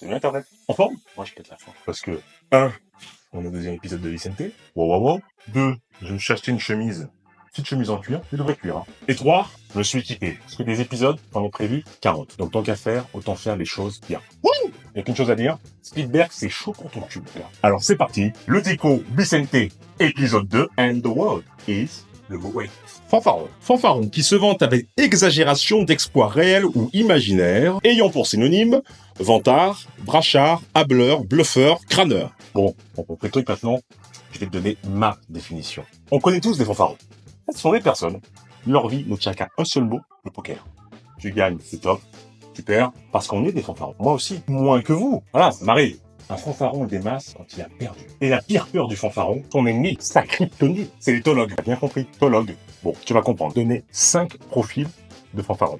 C'est bien Internet. En forme? Moi, je pète la forme. Parce que, 1, on est au deuxième épisode de Vicente. Wow, wow, wow. 2, je me suis acheté une chemise. Petite chemise en cuir. Elle devrait cuire, hein. Et 3, je me suis équipé. Parce que des épisodes, j'en ai prévu 40. Donc, tant qu'à faire, autant faire les choses bien. Wouh! Il n'y a qu'une chose à dire. Spielberg, c'est chaud pour ton cul, là. Alors, c'est parti. Le Déco Vicente, épisode 2. And the world is the way. Fanfaron. Fanfaron qui se vante avec exagération d'exploits réels ou imaginaires, ayant pour synonyme vantard, brachard, hableur, bluffeur, crâneur. Bon, on comprend le truc maintenant, je vais te donner ma définition. On connaît tous des fanfarons. Ce sont des personnes, leur vie ne tient qu'à un seul mot, le poker. Tu gagnes, c'est top. Tu perds, parce qu'on est des fanfarons. Moi aussi, moins que vous. Voilà, ça m'arrive. Un fanfaron des masses quand il a perdu. Et la pire peur du fanfaron, ton ennemi, sa kryptonite, c'est les tologues. T'as bien compris, tologues. Bon, tu vas comprendre. Donner 5 profils de fanfaron.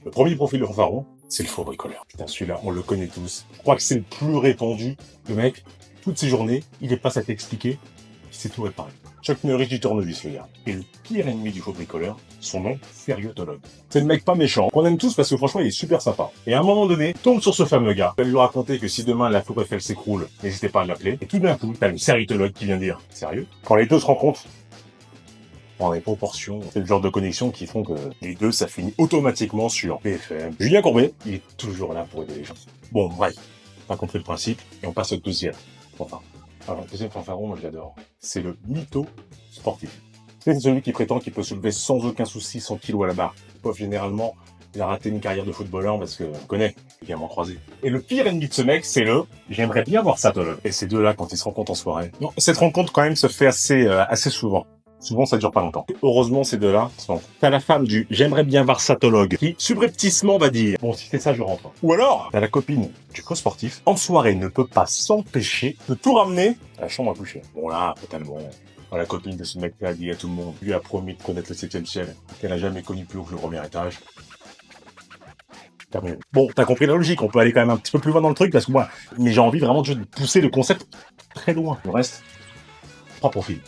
Le premier profil de fanfaron, c'est le faux bricoleur. Putain, celui-là, on le connaît tous. Je crois que c'est le plus répandu. Le mec, toutes ses journées, il est pas à t'expliquer, il sait tout réparer. Chuck Norris du tournevis, le gars. Et le pire ennemi du faux bricoleur, son nom, sériotologue. C'est le mec pas méchant, qu'on aime tous parce que franchement, il est super sympa. Et à un moment donné, tombe sur ce fameux gars. Il va lui raconter que si demain la tour Eiffel s'écroule, n'hésitez pas à l'appeler. Et tout d'un coup, t'as le sériotologue qui vient dire, sérieux? Quand les deux se rencontrent, dans les proportions, c'est le genre de connexion qui font que les deux, ça finit automatiquement sur BFM. Julien Courbet, il est toujours là pour aider les gens. Bon, bref, t'as compris le principe, et on passe au deuxième. Enfin, alors, le deuxième fanfaron, moi je l'adore. C'est le mytho sportif. C'est celui qui prétend qu'il peut soulever sans aucun souci 100 kilos à la barre. Pauvre, généralement, il a raté une carrière de footballeur parce que, on connaît, il vient m'en croiser. Et le pire ennemi de ce mec, c'est le « j'aimerais bien voir ça, Tologue ». Et ces deux-là, quand ils se rencontrent en soirée. Non, cette rencontre, quand même, se fait assez souvent. Souvent, ça dure pas longtemps. Et heureusement, ces deux-là sont... T'as la femme du « j'aimerais bien voir satologue » qui, subrepticement, va dire « bon, si c'est ça, je rentre ». Ou alors, t'as la copine du faux sportif, en soirée, ne peut pas s'empêcher de tout ramener à la chambre à coucher. Bon là, totalement... La copine de ce mec-là a dit à tout le monde, lui a promis de connaître le 7e ciel, qu'elle a jamais connu plus haut que le premier étage. Terminé. Bon, t'as compris la logique, on peut aller quand même un petit peu plus loin dans le truc, parce que moi, mais j'ai envie vraiment de pousser le concept très loin. Le reste, 3 profils.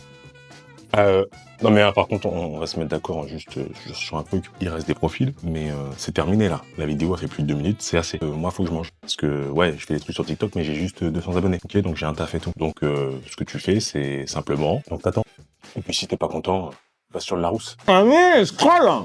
Non mais par contre, on va se mettre d'accord juste sur un truc. Il reste des profils, mais c'est terminé là. La vidéo a fait plus de 2 minutes, c'est assez. Moi, faut que je mange. Parce que, ouais, je fais des trucs sur TikTok, mais j'ai juste 200 abonnés. Ok, donc j'ai un taf et tout. Donc, ce que tu fais, c'est simplement... Donc t'attends. Et puis si t'es pas content, va sur le Larousse. Ah mais, scroll!